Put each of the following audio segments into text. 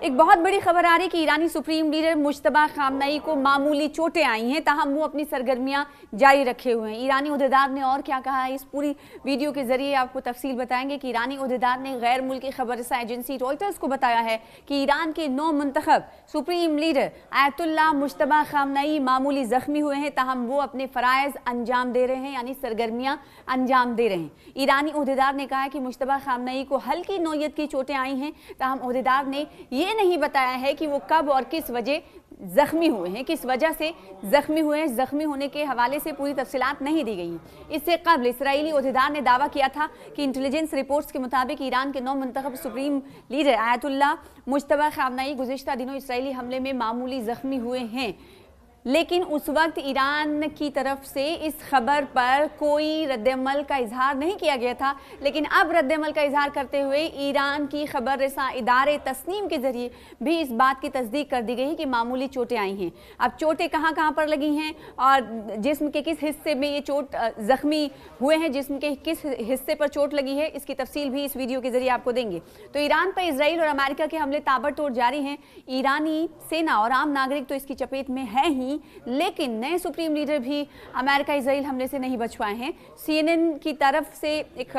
एक बहुत बड़ी खबर आ रही है कि ईरानी सुप्रीम लीडर मुश्तबा खामनेई को मामूली चोटें आई हैं, ताहम वो अपनी सरगर्मियां जारी रखे हुए हैं। ईरानी ओहदेदार ने और क्या कहा है, इस पूरी वीडियो के जरिए आपको तफसील बताएंगे कि ईरानी ओहदेदार ने गैर मुल्की खबरसा एजेंसी रॉयटर्स को बताया है कि ईरान के नौ मुंतखब supreme leader Ayatollah Mojtaba Khamenei मामूली जख्मी हुए हैं, ताहम वो अपने फ़राइज़ अंजाम दे रहे हैं, यानी सरगर्मियां अंजाम दे रहे हैं। ईरानी ओहदेदार ने कहा है कि मुश्तबा खामनेई को हल्की नौयत की चोटें आई हैं, ताहम ओहदेदार ने ये नहीं बताया है कि वो कब और किस वजह जख्मी हुए हैं, किस वजह से जख्मी हुए हैं। जख्मी होने के हवाले से पूरी तफसीलात नहीं दी गई हैं। इससे कबल इसराइली ओहदेदार ने दावा किया था कि इंटेलिजेंस रिपोर्ट्स के मुताबिक ईरान के नौ मुंतखब supreme leader Ayatollah Mojtaba Khamenei गुज़िश्ता दिनों इसराइली हमले में मामूली जख्मी हुए हैं, लेकिन उस वक्त ईरान की तरफ से इस खबर पर कोई रद्दअमल का इजहार नहीं किया गया था। लेकिन अब रद्दअमल का इजहार करते हुए ईरान की खबर रसा इदारे तस्नीम के जरिए भी इस बात की तस्दीक कर दी गई कि मामूली चोटें आई हैं। अब चोटें कहाँ कहाँ पर लगी हैं और जिस्म के किस हिस्से में ये चोट जख्मी हुए हैं, जिस्म के किस हिस्से पर चोट लगी है, इसकी तफसील भी इस वीडियो के जरिए आपको देंगे। तो ईरान पर इसराइल और अमेरिका के हमले ताबड़तोड़ जारी हैं। ईरानी सेना और आम नागरिक तो इसकी चपेट में है ही, लेकिन नए सुप्रीम लीडर भी अमेरिका इजराइल हमले से नहीं बच पाए हैं। CNN की तरफ से एक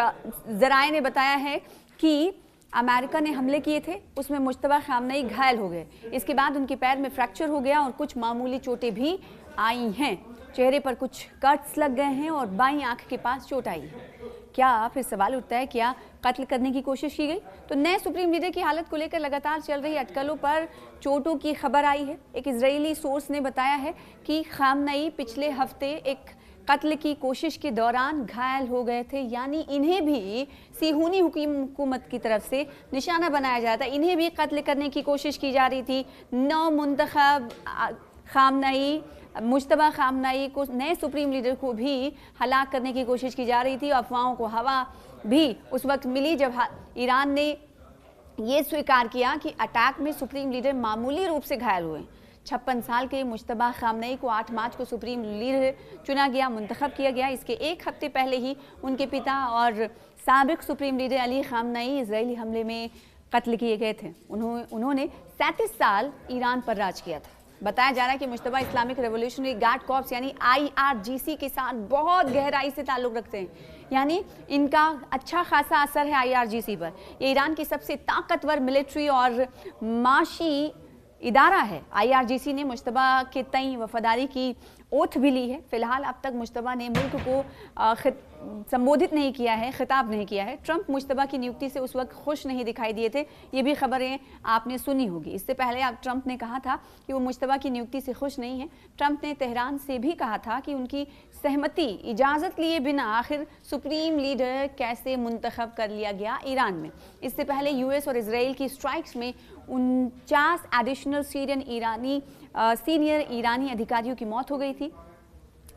जराए ने बताया है कि अमेरिका ने हमले किए थे, उसमें मुश्तबा खामनेई घायल हो गए। इसके बाद उनके पैर में फ्रैक्चर हो गया और कुछ मामूली चोटें भी आई हैं। चेहरे पर कुछ कट्स लग गए हैं और बाईं आंख के पास चोट आई है। क्या फिर सवाल उठता है, क्या कत्ल करने की कोशिश की गई? तो नए सुप्रीम लीडर की हालत को लेकर लगातार चल रही अटकलों पर चोटों की खबर आई है। एक इजरायली सोर्स ने बताया है कि खामनेई पिछले हफ्ते एक कत्ल की कोशिश के दौरान घायल हो गए थे, यानी इन्हें भी सिहूनी हुकूमत की तरफ से निशाना बनाया जाता, इन्हें भी कत्ल करने की कोशिश की जा रही थी। नौ मुंतखब खामनेई मुश्तबा खामनेई को, नए सुप्रीम लीडर को भी हलाक करने की कोशिश की जा रही थी। अफवाहों को हवा भी उस वक्त मिली जब ईरान ने ये स्वीकार किया कि अटैक में सुप्रीम लीडर मामूली रूप से घायल हुए। 56 साल के मुश्तबा खामनेई को 8 मार्च को सुप्रीम लीडर चुना गया, मुंतखब किया गया। इसके एक हफ्ते पहले ही उनके पिता और साबिक supreme leader Ali Khamenei Israeli हमले में कत्ल किए गए थे। उन्होंने 37 साल ईरान पर राज किया था। बताया जा रहा है कि Mushtaba Islamic revolutionary guard corps यानी IRGC के साथ बहुत गहराई से ताल्लुक़ रखते हैं, यानी इनका अच्छा खासा असर है IRGC पर। ये ईरान की सबसे ताकतवर मिलिट्री और माशी इदारा है। IRGC ने मुश्तबा के तई वफादारी की ओथ भी ली है। फिलहाल अब तक मुश्तबा ने मुल्क को संबोधित नहीं किया है, खिताब नहीं किया है। ट्रंप मुश्तबा की नियुक्ति से उस वक्त खुश नहीं दिखाई दिए थे, ये भी खबरें आपने सुनी होगी। इससे पहले अब ट्रंप ने कहा था कि वो मुश्तबा की नियुक्ति से खुश नहीं है। ट्रंप ने तेहरान से भी कहा था कि उनकी सहमति, इजाज़त लिए बिना आखिर सुप्रीम लीडर कैसे मुंतखब कर लिया गया ईरान में। इससे पहले US और इसराइल की स्ट्राइक्स में 49 एडिशनल सीनियर ईरानी अधिकारियों की मौत हो गई थी,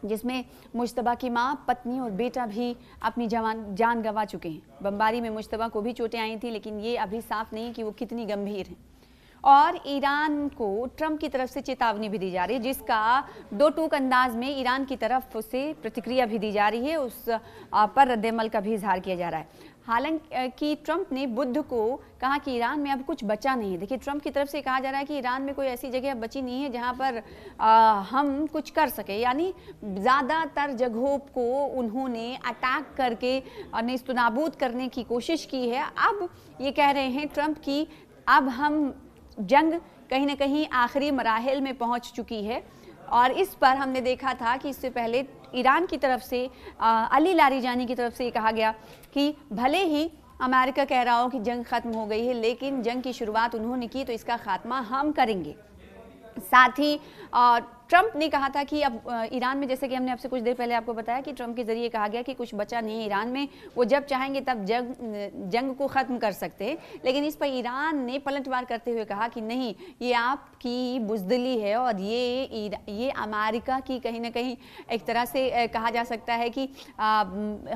जिसमें मुश्तबा की मां, पत्नी और बेटा भी अपनी जान गंवा चुके हैं। बमबारी में मुश्तबा को भी चोटें आई थी, लेकिन ये अभी साफ नहीं कि वो कितनी गंभीर हैं। और ईरान को ट्रंप की तरफ से चेतावनी भी दी जा रही है, जिसका दो टूक अंदाज में ईरान की तरफ से प्रतिक्रिया भी दी जा रही है। उस पर रद्दअमल का भी इजहार किया जा रहा है। हालांकि ट्रंप ने बुध को कहा कि ईरान में अब कुछ बचा नहीं है। देखिए, ट्रंप की तरफ से कहा जा रहा है कि ईरान में कोई ऐसी जगह अब बची नहीं है जहां पर हम कुछ कर सके, यानी ज़्यादातर जगहों को उन्होंने अटैक करके नेस्तनाबूद करने की कोशिश की है। अब ये कह रहे हैं ट्रंप की अब हम जंग कहीं ना कहीं आखिरी मराहिल में पहुंच चुकी है। और इस पर हमने देखा था कि इससे पहले ईरान की तरफ से अली लारीजानी की तरफ से ये कहा गया कि भले ही अमेरिका कह रहा हो कि जंग ख़त्म हो गई है, लेकिन जंग की शुरुआत उन्होंने की तो इसका खात्मा हम करेंगे। साथ ही ट्रंप ने कहा था कि अब ईरान में, जैसे कि हमने आपसे कुछ देर पहले आपको बताया कि ट्रंप के जरिए कहा गया कि कुछ बचा नहीं है ईरान में, वो जब चाहेंगे तब जंग को ख़त्म कर सकते हैं। लेकिन इस पर ईरान ने पलटवार करते हुए कहा कि नहीं, ये आपकी बुज़दिली है और ये अमेरिका की कहीं ना कहीं एक तरह से कहा जा सकता है कि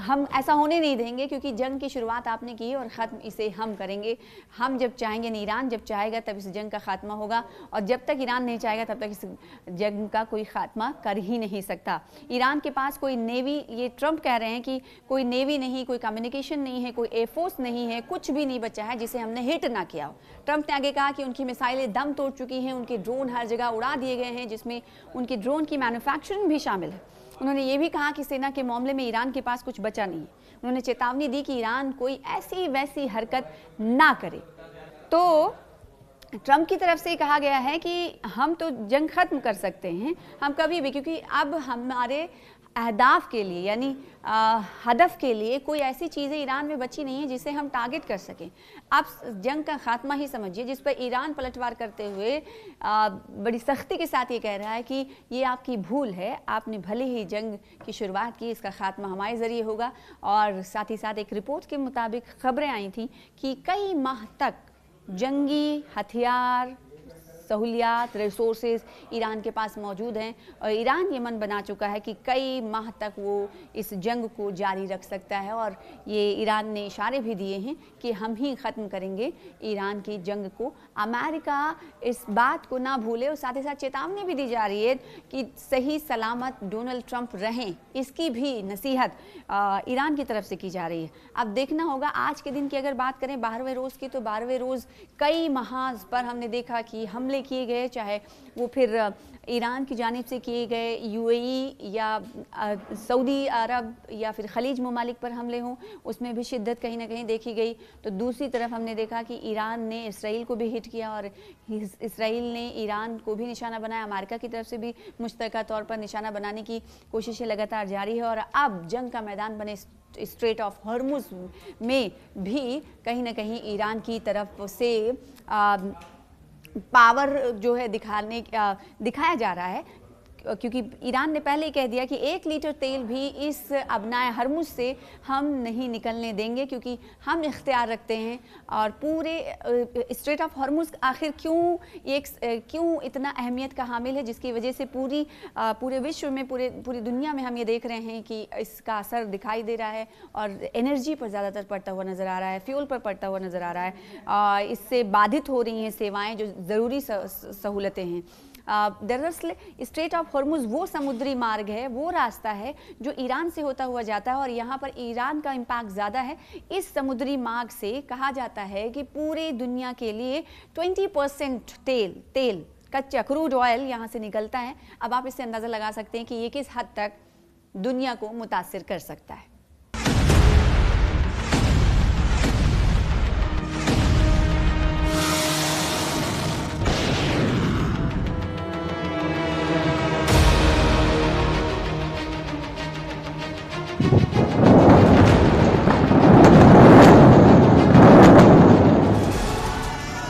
हम ऐसा होने नहीं देंगे, क्योंकि जंग की शुरुआत आपने की और ख़त्म इसे हम करेंगे। हम जब चाहेंगे, ईरान जब चाहेगा तब इस जंग का खात्मा होगा, और जब तक ईरान नहीं चाहेगा तब तक इस जंग जंग का कोई खात्मा कर ही नहीं सकता। ईरान के पास कोई नेवी, ये ट्रंप कह रहे हैं कि कोई नेवी नहीं, कोई कम्युनिकेशन नहीं है, कोई एयरफोर्स नहीं है, कुछ भी नहीं बचा है जिसे हमने हिट ना किया हो। ट्रंप ने आगे कहा कि उनकी मिसाइलें दम तोड़ चुकी हैं, उनके ड्रोन हर जगह उड़ा दिए गए हैं, जिसमें उनके ड्रोन की मैन्युफैक्चरिंग भी शामिल है। उन्होंने ये भी कहा कि सेना के मामले में ईरान के पास कुछ बचा नहीं है। उन्होंने चेतावनी दी कि ईरान कोई ऐसी वैसी हरकत ना करे। तो ट्रंप की तरफ से कहा गया है कि हम तो जंग खत्म कर सकते हैं, हम कभी भी, क्योंकि अब हमारे अहदाफ के लिए यानी हदफ के लिए कोई ऐसी चीज़ें ईरान में बची नहीं है जिसे हम टारगेट कर सकें। आप जंग का खात्मा ही समझिए, जिस पर ईरान पलटवार करते हुए बड़ी सख्ती के साथ ये कह रहा है कि ये आपकी भूल है, आपने भले ही जंग की शुरुआत की, इसका खात्मा हमारे ज़रिए होगा। और साथ ही साथ एक रिपोर्ट के मुताबिक खबरें आई थी कि कई माह तक जंगी हथियार, सहूलियात, रिसोर्सेज ईरान के पास मौजूद हैं और ईरान ये मन बना चुका है कि कई माह तक वो इस जंग को जारी रख सकता है। और ये ईरान ने इशारे भी दिए हैं कि हम ही ख़त्म करेंगे ईरान की जंग को। अमेरिका इस बात को ना भूले और साथ ही साथ चेतावनी भी दी जा रही है कि सही सलामत डोनाल्ड ट्रंप रहें, इसकी भी नसीहत ईरान की तरफ से की जा रही है। अब देखना होगा, आज के दिन की अगर बात करें 12वें रोज़ की, तो 12वें रोज़ कई महाज पर हमने देखा कि हमले किए गए, चाहे वो फिर ईरान की जानिब से किए गए यूएई या सऊदी अरब या फिर खलीज ममालिक पर हमले हों, उसमें भी शिद्दत कहीं ना कहीं देखी गई। तो दूसरी तरफ हमने देखा कि ईरान ने इसराइल को भी हिट किया और इसराइल ने ईरान को भी निशाना बनाया। अमेरिका की तरफ से भी मुश्तरका तौर पर निशाना बनाने की कोशिशें लगातार जारी है। और अब जंग का मैदान बने स्ट्रेट ऑफ हॉर्मुज में भी कहीं ना कहीं ईरान की तरफ से पावर जो है दिखाया जा रहा है, क्योंकि ईरान ने पहले ही कह दिया कि 1 लीटर तेल भी इस अबनाए हरमुज से हम नहीं निकलने देंगे, क्योंकि हम इख्तियार रखते हैं। और पूरे स्ट्रेट ऑफ हॉर्मुज आखिर क्यों इतना अहमियत का हामिल है, जिसकी वजह से पूरे विश्व में, पूरी दुनिया में हम ये देख रहे हैं कि इसका असर दिखाई दे रहा है और एनर्जी पर ज़्यादातर पड़ता हुआ नज़र आ रहा है, फ्यूल पर पड़ता हुआ नज़र आ रहा है। इससे बाधित हो रही हैं सेवाएँ, जो ज़रूरी सहूलतें हैं। दरअसल स्ट्रेट ऑफ हॉर्मुज वो समुद्री मार्ग है, वो रास्ता है जो ईरान से होता हुआ जाता है और यहाँ पर ईरान का इम्पैक्ट ज़्यादा है। इस समुद्री मार्ग से कहा जाता है कि पूरे दुनिया के लिए 20% तेल कच्चा क्रूड ऑयल यहाँ से निकलता है। अब आप इससे अंदाज़ा लगा सकते हैं कि ये किस हद तक दुनिया को मुतासिर कर सकता है।